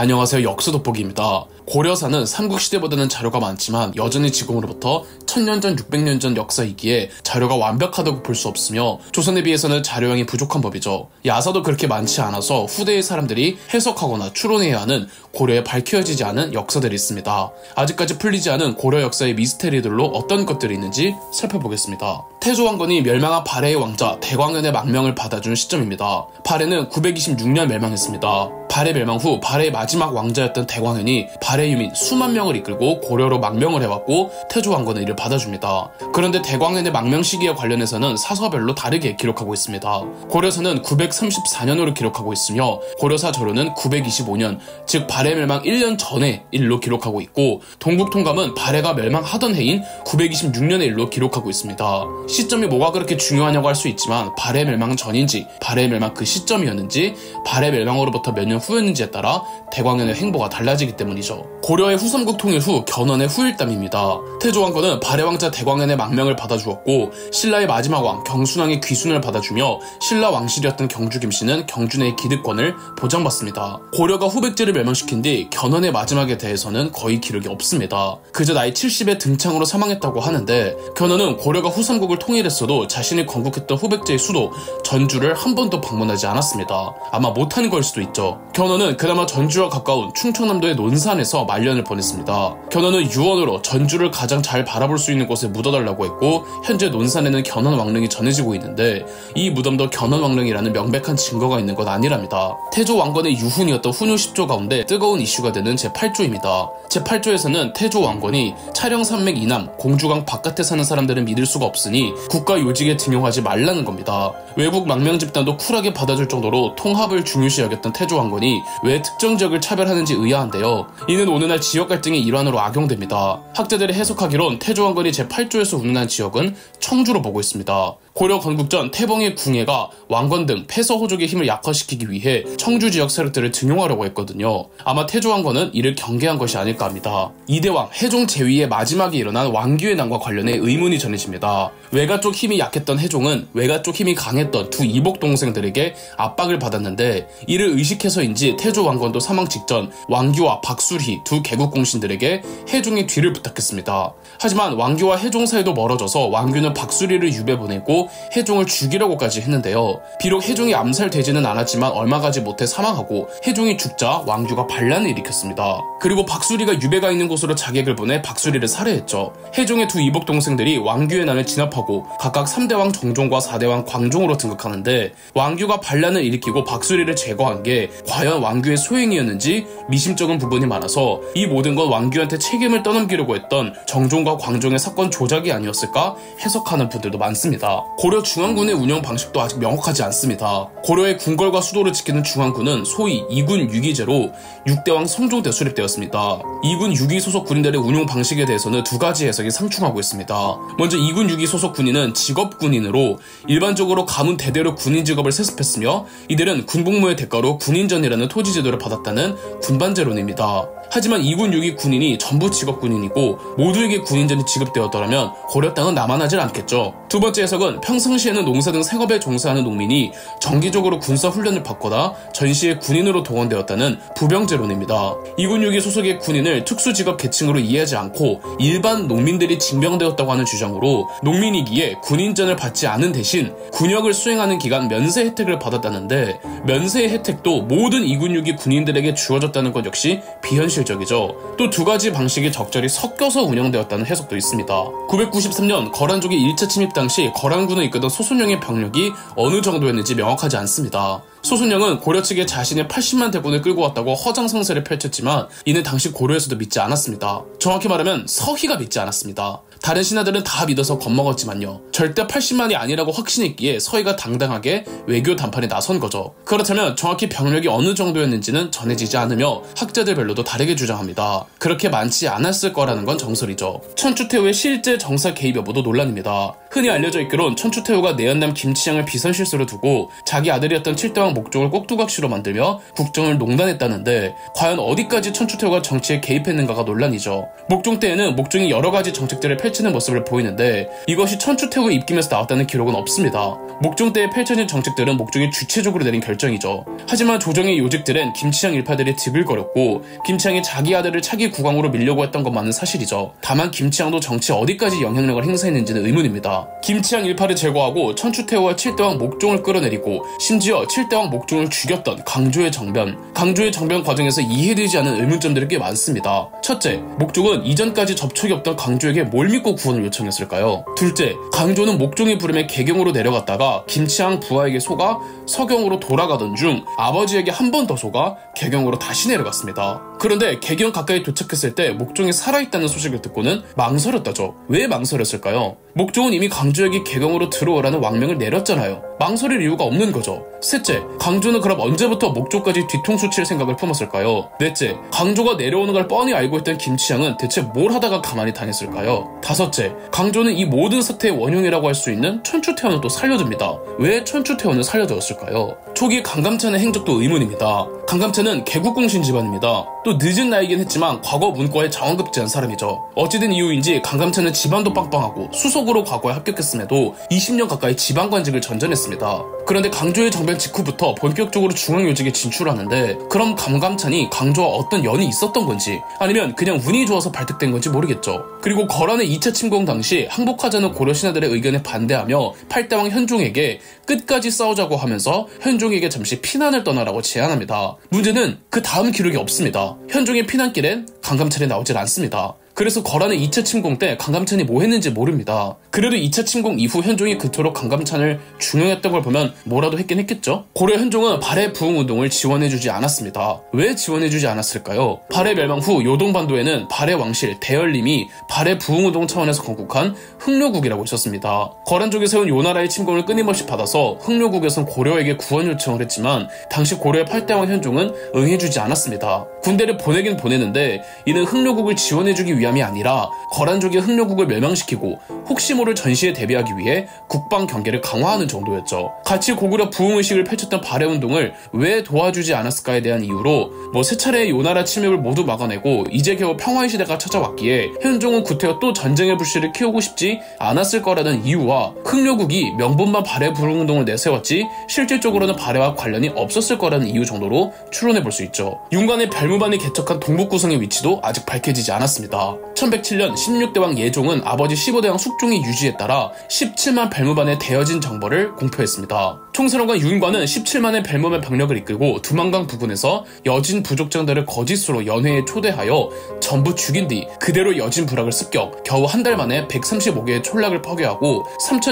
안녕하세요, 역사 돋보기입니다. 고려사는 삼국시대보다는 자료가 많지만 여전히 지금으로부터 1000년 전, 600년 전 역사이기에 자료가 완벽하다고 볼 수 없으며 조선에 비해서는 자료량이 부족한 법이죠. 야사도 그렇게 많지 않아서 후대의 사람들이 해석하거나 추론해야 하는 고려에 밝혀지지 않은 역사들이 있습니다. 아직까지 풀리지 않은 고려 역사의 미스테리들로 어떤 것들이 있는지 살펴보겠습니다. 태조왕건이 멸망한 발해의 왕자 대광현의 망명을 받아준 시점입니다. 발해는 926년 멸망했습니다. 발해 멸망 후 발해의 마지막 왕자였던 대광현이 발해 유민 수만 명을 이끌고 고려로 망명을 해왔고 태조왕건은 이를 받아줍니다. 그런데 대광현의 망명 시기와 관련해서는 사서별로 다르게 기록하고 있습니다. 고려사는 934년으로 기록하고 있으며 고려사 저료는 925년, 즉 발해 멸망 1년 전의 일로 기록하고 있고 동국통감은 발해가 멸망하던 해인 926년의 일로 기록하고 있습니다. 시점이 뭐가 그렇게 중요하냐고 할 수 있지만 발해 멸망 전인지 발해 멸망 그 시점이었는지 발해 멸망으로부터 몇 년 후였는지에 따라 대광현의 행보가 달라지기 때문이죠. 고려의 후삼국 통일 후 견훤의 후일담입니다. 태조왕건은 발해 왕자 대광현의 망명을 받아주었고 신라의 마지막 왕 경순왕의 귀순을 받아주며 신라 왕실이었던 경주 김씨는 경주내의 기득권을 보장받습니다. 고려가 후백제를 멸망시킨 뒤 견훤의 마지막에 대해서는 거의 기록이 없습니다. 그저 나이 70에 등창으로 사망했다고 하는데 견훤은 고려가 후삼국을 통일했어도 자신이 건국했던 후백제의 수도 전주를 한 번도 방문하지 않았습니다. 아마 못한 걸 수도 있죠. 견훤은 그나마 전주와 가까운 충청남도의 논산에서 말년을 보냈습니다. 견훤은 유언으로 전주를 가장 잘 바라볼 수 있는 곳에 묻어달라고 했고 현재 논산에는 견훤 왕릉이 전해지고 있는데 이 무덤도 견훤 왕릉이라는 명백한 증거가 있는 건 아니랍니다. 태조 왕건의 유훈이었던 훈유 10조 가운데 뜨거운 이슈가 되는 제8조입니다. 제8조에서는 태조 왕건이 차령산맥 이남 공주강 바깥에 사는 사람들은 믿을 수가 없으니 국가 요직에 등용하지 말라는 겁니다. 외국 망명 집단도 쿨하게 받아줄 정도로 통합을 중요시 여겼던 태조 왕건이 왜 특정 지역을 차별하는지 의아한데요. 이는 오늘날 지역 갈등의 일환으로 악용됩니다. 학자들이 해석하기론 태조 왕건이 제8조에서 운운한 지역은 청주로 보고 있습니다. 고려 건국 전 태봉의 궁예가 왕건 등 패서호족의 힘을 약화시키기 위해 청주 지역 세력들을 등용하려고 했거든요. 아마 태조 왕건은 이를 경계한 것이 아닐까 합니다. 이대왕 해종 제위의 마지막에 일어난 왕규의 난과 관련해 의문이 전해집니다. 외가 쪽 힘이 약했던 해종은 외가 쪽 힘이 강했던 두 이복 동생들에게 압박을 받았는데 이를 의식해서인지 태조 왕건도 사망 직전 왕규와 박술희 두 개국공신들에게 해종의 뒤를 부탁했습니다. 하지만 왕규와 해종 사이도 멀어져서 왕규는 박술희를 유배 보내고 해종을 죽이려고까지 했는데요. 비록 해종이 암살되지는 않았지만 얼마 가지 못해 사망하고 해종이 죽자 왕규가 반란을 일으켰습니다. 그리고 박술희가 유배가 있는 곳으로 자객을 보내 박술희를 살해했죠. 해종의 두 이복 동생들이 왕규의 난을 진압하고 각각 3대왕 정종과 4대왕 광종으로 등극하는데 왕규가 반란을 일으키고 박술희를 제거한 게 과연 왕규의 소행이었는지 미심쩍은 부분이 많아서 이 모든 건 왕규한테 책임을 떠넘기려고 했던 정종과 광종의 사건 조작이 아니었을까 해석하는 분들도 많습니다. 고려 중앙군의 운영 방식도 아직 명확하지 않습니다. 고려의 궁궐과 수도를 지키는 중앙군은 소위 2군 6위제로 6대왕 성종때 수립되었습니다. 2군 6위 소속 군인들의 운용 방식에 대해서는 두 가지 해석이 상충하고 있습니다. 먼저 2군 6위 소속 군인은 직업군인으로 일반적으로 가문 대대로 군인 직업을 세습했으며 이들은 군복무의 대가로 군인전이라는 토지제도를 받았다는 군반제론입니다. 하지만 2군 6위 군인이 전부 직업군인이고 모두에게 군인전이 지급되었더라면 고려 땅은 남아나질 않겠죠. 두 번째 해석은 평상시에는 농사 등 생업에 종사하는 농민이 정기적으로 군사 훈련을 받거나 전시에 군인으로 동원되었다는 부병제론입니다. 2군 6위 소속의 군인을 특수직업 계층으로 이해하지 않고 일반 농민들이 징병되었다고 하는 주장으로 농민이기에 군인전을 받지 않은 대신 군역을 수행하는 기간 면세 혜택을 받았다는데 면세의 혜택도 모든 2군 6위 군인들에게 주어졌다는 것 역시 비현실적이죠. 또 두 가지 방식이 적절히 섞여서 운영되었다는 해석도 있습니다. 993년 거란족의 1차 침입 당시 거란군을 이끄던 소순영의 병력이 어느 정도였는지 명확하지 않습니다. 소순영은 고려 측에 자신의 80만 대군을 끌고 왔다고 허장성세를 펼쳤지만 이는 당시 고려에서도 믿지 않았습니다. 정확히 말하면 서희가 믿지 않았습니다. 다른 신하들은 다 믿어서 겁먹었지만요. 절대 80만이 아니라고 확신했기에 서희가 당당하게 외교談判에 나선 거죠. 그렇다면 정확히 병력이 어느 정도였는지는 전해지지 않으며 학자들별로도 다르게 주장합니다. 그렇게 많지 않았을 거라는 건 정설이죠. 천추태후의 실제 정사 개입 여부도 논란입니다. 흔히 알려져 있기론 천추태후가 내연남 김치향을 비선실수로 두고 자기 아들이었던 칠대왕 목종을 꼭두각시로 만들며 국정을 농단했다는데 과연 어디까지 천추태후가 정치에 개입했는가가 논란이죠. 목종 때에는 목종이 여러가지 정책들을 펼치는 모습을 보이는데 이것이 천추태후의 입김에서 나왔다는 기록은 없습니다. 목종 때에 펼쳐진 정책들은 목종이 주체적으로 내린 결정이죠. 하지만 조정의 요직들은 김치향 일파들이 득을거렸고 김치향이 자기 아들을 차기 국왕으로 밀려고 했던 것만은 사실이죠. 다만 김치향도 정치에 어디까지 영향력을 행사했는지는 의문입니다. 김치향 일파를 제거하고 천추태후와 칠대왕 목종을 끌어내리고 심지어 칠대왕 목종을 죽였던 강조의 정변 과정에서 이해되지 않는 의문점들이 꽤 많습니다. 첫째, 목종은 이전까지 접촉이 없던 강조에게 뭘 믿고 구원을 요청했을까요? 둘째, 강조는 목종의 부름에 개경으로 내려갔다가 김치향 부하에게 속아 서경으로 돌아가던 중 아버지에게 한 번 더 속아 개경으로 다시 내려갔습니다. 그런데 개경 가까이 도착했을 때 목종이 살아있다는 소식을 듣고는 망설였다죠. 왜 망설였을까요? 목종은 이미 강조에게 개경으로 들어오라는 왕명을 내렸잖아요. 망설일 이유가 없는 거죠. 셋째, 강조는 그럼 언제부터 목종까지 뒤통수 칠 생각을 품었을까요? 넷째, 강조가 내려오는 걸 뻔히 알고 있던 김치향은 대체 뭘 하다가 가만히 당했을까요? 다섯째, 강조는 이 모든 사태의 원흉이라고 할 수 있는 천추태후는 또 살려줍니다. 왜 천추태후는 살려줬을까요? 초기 강감찬의 행적도 의문입니다. 강감찬은 개국공신 집안입니다. 또 늦은 나이긴 했지만 과거 문과에 자원급제한 사람이죠. 어찌된 이유인지 강감찬은 집안도 빵빵하고 수석으로 과거에 합격했음에도 20년 가까이 지방관직을 전전했습니다. 그런데 강조의 정변 직후부터 본격적으로 중앙요직에 진출하는데 그럼 강감찬이 강조와 어떤 연이 있었던 건지 아니면 그냥 운이 좋아서 발탁된 건지 모르겠죠. 그리고 거란의 2차 침공 당시 항복하자는 고려 신하들의 의견에 반대하며 팔대왕 현종에게 끝까지 싸우자고 하면서 현종에게 잠시 피난을 떠나라고 제안합니다. 문제는 그 다음 기록이 없습니다. 현종의 피난길엔 강감찬이 나오질 않습니다. 그래서 거란의 2차 침공 때 강감찬이 뭐 했는지 모릅니다. 그래도 2차 침공 이후 현종이 그토록 강감찬을 중용했던 걸 보면 뭐라도 했긴 했겠죠? 고려 현종은 발해 부흥운동을 지원해주지 않았습니다. 왜 지원해주지 않았을까요? 발해 멸망 후 요동반도에는 발해 왕실 대열림이 발해 부흥운동 차원에서 건국한 흥료국이라고 있었습니다. 거란 쪽에 세운 요나라의 침공을 끊임없이 받아서 흥료국에선 고려에게 구원 요청을 했지만 당시 고려의 8대왕 현종은 응해주지 않았습니다. 군대를 보내긴 보내는데 이는 흥료국을 지원해주기 위함이 아니라 거란족의 흥료국을 멸망시키고 혹시 모를 전시에 대비하기 위해 국방 경계를 강화하는 정도였죠. 같이 고구려 부흥의식을 펼쳤던 발해운동을 왜 도와주지 않았을까에 대한 이유로 세 차례의 요나라 침입을 모두 막아내고 이제 겨우 평화의 시대가 찾아왔기에 현종은 구태여 또 전쟁의 불씨를 키우고 싶지 않았을 거라는 이유와 흥료국이 명분만 발해 부흥운동을 내세웠지 실질적으로는 발해와 관련이 없었을 거라는 이유 정도로 추론해볼 수 있죠. 윤관의 별무반이 개척한 동북구성의 위치도 아직 밝혀지지 않았습니다. 1107년 16대왕 예종은 아버지 15대왕 숙종의 유지에 따라 17만 별무반의 대여진 정벌을 공표했습니다. 총사령관 윤관은 17만의 별무반 병력을 이끌고 두만강 부근에서 여진 부족장들을 거짓으로 연회에 초대하여 전부 죽인 뒤 그대로 여진 부락을 습격, 겨우 한 달 만에 135개의 촌락을 파괴하고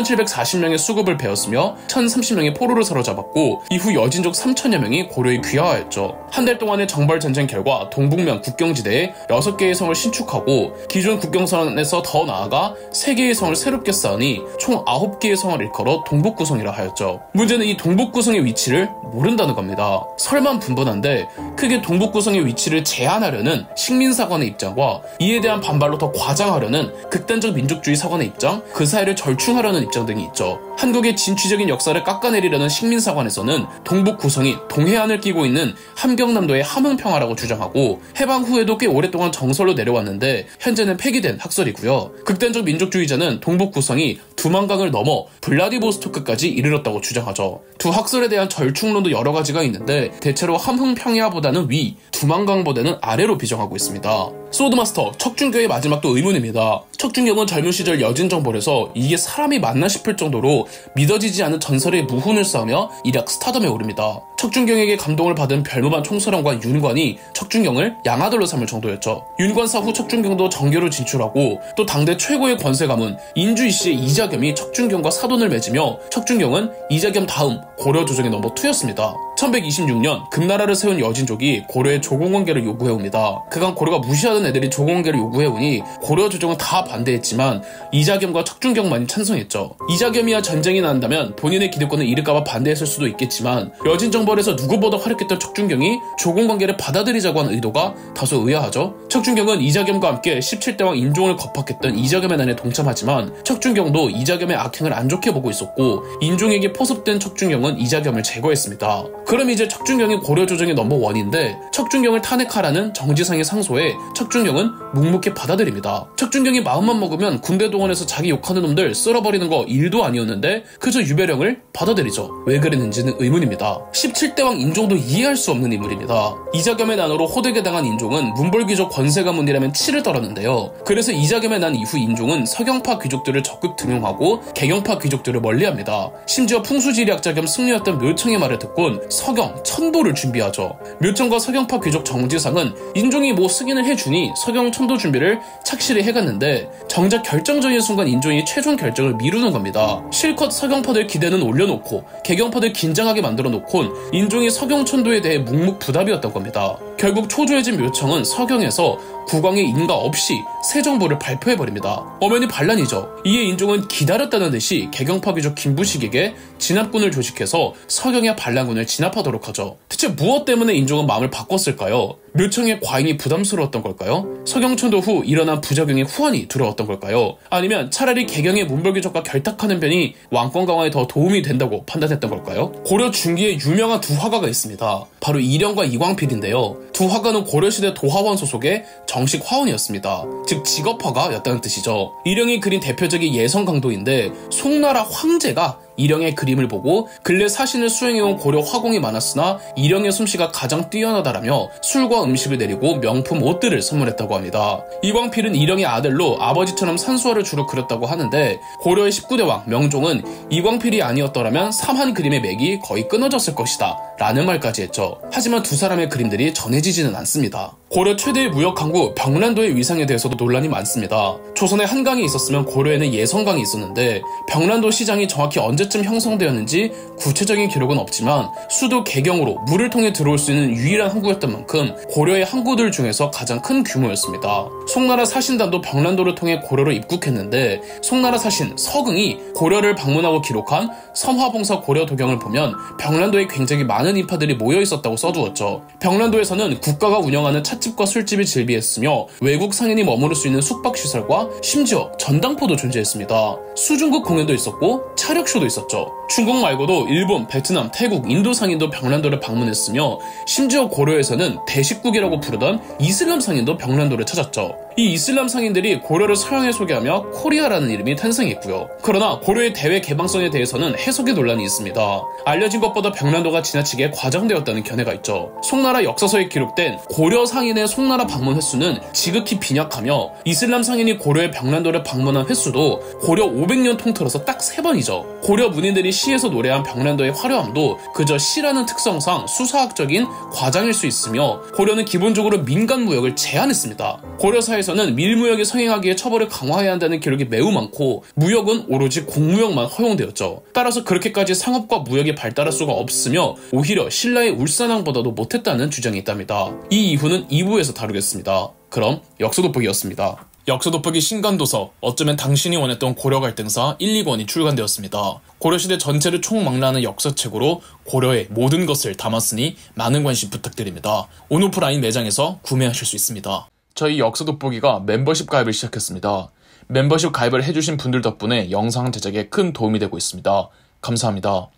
3,740명의 수급을 베었으며 1,030명의 포로를 사로잡았고 이후 여진족 3,000여 명이 고려에 귀화하였죠. 한 달 동안의 정벌 전쟁 결과 동북면 국경지대에 6개의 성을 신축하고 기존 국경선에서 더 나아가 3개의 성을 새롭게 쌓으니 총 9개의 성을 일컬어 동북구성이라 하였죠. 문제는 이 동북구성의 위치를 모른다는 겁니다. 설만 분분한데 크게 동북구성의 위치를 제한하려는 식민사관의 입장과 이에 대한 반발로 더 과장하려는 극단적 민족주의 사관의 입장, 그 사이를 절충하려는 입장 등이 있죠. 한국의 진취적인 역사를 깎아내리려는 식민사관에서는 동북구성이 동해안을 끼고 있는 함경남도의 함흥평화라고 주장하고 해방 후에도 꽤 오랫동안 정설로 내려왔는데 현재는 폐기된 학설이고요. 극단적 민족주의자는 동북구성이 두만강을 넘어 블라디보스토크까지 이르렀다고 주장하죠. 두 학설에 대한 절충론도 여러 가지가 있는데 대체로 함흥평야보다는 위, 두만강보다는 아래로 비정하고 있습니다. 소드마스터, 척준교의 마지막도 의문입니다. 척준경은 젊은 시절 여진정벌에서 이게 사람이 맞나 싶을 정도로 믿어지지 않은 전설의 무훈을 쌓으며 일약 스타덤에 오릅니다. 척준경에게 감동을 받은 별무반 총사령관 윤관이 척준경을 양아들로 삼을 정도였죠. 윤관 사후 척준경도 정계로 진출하고 또 당대 최고의 권세 가문 인주이 씨의 이자겸이 척준경과 사돈을 맺으며 척준경은 이자겸 다음 고려 조정의 넘버 2였습니다. 1126년 금나라를 세운 여진족이 고려의 조공관계를 요구해옵니다. 그간 고려가 무시하던 애들이 조공관계를 요구해오니 고려 조정은 다 반대했지만 이자겸과 척준경만이 찬성했죠. 이자겸이야 전쟁이 난다면 본인의 기득권을 잃을까봐 반대했을 수도 있겠지만 여진정벌 정벌에서 누구보다 활약했던 척준경이 조공관계를 받아들이자고 한 의도가 다소 의아하죠. 척준경은 이자겸과 함께 17대왕 인종을 겁박했던 이자겸의 난에 동참하지만 척준경도 이자겸의 악행을 안 좋게 보고 있었고 인종에게 포섭된 척준경은 이자겸을 제거했습니다. 그럼 이제 척준경이 고려 조정의 넘버원인데 척준경을 탄핵하라는 정지상의 상소에 척준경은 묵묵히 받아들입니다. 척준경이 마음만 먹으면 군대 동원해서 자기 욕하는 놈들 쓸어버리는 거 일도 아니었는데 그저 유배령을 받아들이죠. 왜 그랬는지는 의문입니다. 17대왕 인종도 이해할 수 없는 인물입니다. 이자겸의 난으로 호되게 당한 인종은 문벌귀족 권세 가문이라면 치를 떨었는데요. 그래서 이자겸의 난 이후 인종은 서경파 귀족들을 적극 등용하고 개경파 귀족들을 멀리합니다. 심지어 풍수지리학자 겸 승려였던 묘청의 말을 듣곤 서경, 천도를 준비하죠. 묘청과 서경파 귀족 정지상은 인종이 뭐 승인을 해주니 서경, 천도 준비를 착실히 해갔는데 정작 결정적인 순간 인종이 최종 결정을 미루는 겁니다. 실컷 서경파들 기대는 올려놓고 개경파들 긴장하게 만들어 놓곤 인종이 서경, 천도에 대해 묵묵부답이었던 겁니다. 결국 초조해진 묘청은 서경에서 국왕의 인가 없이 새 정보를 발표해버립니다. 엄연히 반란이죠. 이에 인종은 기다렸다는 듯이 개경파 귀족 김부식에게 진압군을 조직해서 서경의 반란군을 진압하도록 하죠. 대체 무엇 때문에 인종은 마음을 바꿨을까요? 묘청의 과잉이 부담스러웠던 걸까요? 서경천도 후 일어난 부작용의 후환이 두려웠던 걸까요? 아니면 차라리 개경의 문벌귀족과 결탁하는 편이 왕권 강화에 더 도움이 된다고 판단했던 걸까요? 고려 중기에 유명한 두 화가가 있습니다. 바로 이령과 이광필인데요. 두 화가는 고려시대 도화원 소속의 정식 화원이었습니다. 즉 직업화가였다는 뜻이죠. 이령이 그린 대표적인 예성 강도인데 송나라 황제가 이령의 그림을 보고 근래 사신을 수행해온 고려 화공이 많았으나 이령의 솜씨가 가장 뛰어나다라며 술과 음식을 내리고 명품 옷들을 선물했다고 합니다. 이광필은 이령의 아들로 아버지처럼 산수화를 주로 그렸다고 하는데 고려의 19대왕 명종은 이광필이 아니었더라면 삼한 그림의 맥이 거의 끊어졌을 것이다 라는 말까지 했죠. 하지만 두 사람의 그림들이 전해지지는 않습니다. 고려 최대의 무역 항구 병란도의 위상에 대해서도 논란이 많습니다. 조선에 한강이 있었으면 고려에는 예성강이 있었는데 병란도 시장이 정확히 언제쯤 형성되었는지 구체적인 기록은 없지만 수도 개경으로 물을 통해 들어올 수 있는 유일한 항구였던 만큼 고려의 항구들 중에서 가장 큰 규모였습니다. 송나라 사신단도 병란도를 통해 고려로 입국했는데 송나라 사신 서긍이 고려를 방문하고 기록한 섬화봉사 고려도경을 보면 병란도에 굉장히 많은 인파들이 모여 있었다고 써두었죠. 병란도에서는 국가가 운영하는 찻집과 술집이 즐비했으며 외국 상인이 머무를 수 있는 숙박시설과 심지어 전당포도 존재했습니다. 수중국 공연도 있었고 차력쇼도 있었죠. 중국 말고도 일본, 베트남, 태국, 인도 상인도 병란도를 방문했으며 심지어 고려에서는 대식국이라고 부르던 이슬람 상인도 병란도를 찾았죠. 이 이슬람 상인들이 고려를 서양에 소개하며 코리아라는 이름이 탄생했고요. 그러나 고려의 대외 개방성에 대해서는 해석의 논란이 있습니다. 알려진 것보다 병란도가 지나치게 과장되었다는 견해가 있죠. 송나라 역사서에 기록된 고려 상인의 송나라 방문 횟수는 지극히 빈약하며 이슬람 상인이 고려의 병란도를 방문한 횟수도 고려 500년 통틀어서 딱 3번이죠. 고려 문인들이 시에서 노래한 병란도의 화려함도 그저 시라는 특성상 수사학적인 과장일 수 있으며 고려는 기본적으로 민간 무역을 제한했습니다. 고려사에서는 밀무역이 성행하기에 처벌을 강화해야 한다는 기록이 매우 많고 무역은 오로지 공무역만 허용되었죠. 따라서 그렇게까지 상업과 무역이 발달할 수가 없으며 오히려 신라의 울산왕보다도 못했다는 주장이 있답니다. 이 이후는 2부에서 다루겠습니다. 그럼 역사 돋보기였습니다. 역사 돋보기 신간도서 어쩌면 당신이 원했던 고려 갈등사 1, 2권이 출간되었습니다. 고려시대 전체를 총망라하는 역사책으로 고려의 모든 것을 담았으니 많은 관심 부탁드립니다. 온오프라인 매장에서 구매하실 수 있습니다. 저희 역사 돋보기가 멤버십 가입을 시작했습니다. 멤버십 가입을 해주신 분들 덕분에 영상 제작에 큰 도움이 되고 있습니다. 감사합니다.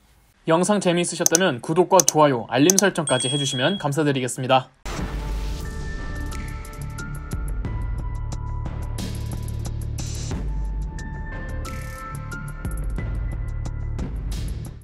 영상 재미있으셨다면 구독과 좋아요, 알림 설정까지 해주시면 감사드리겠습니다.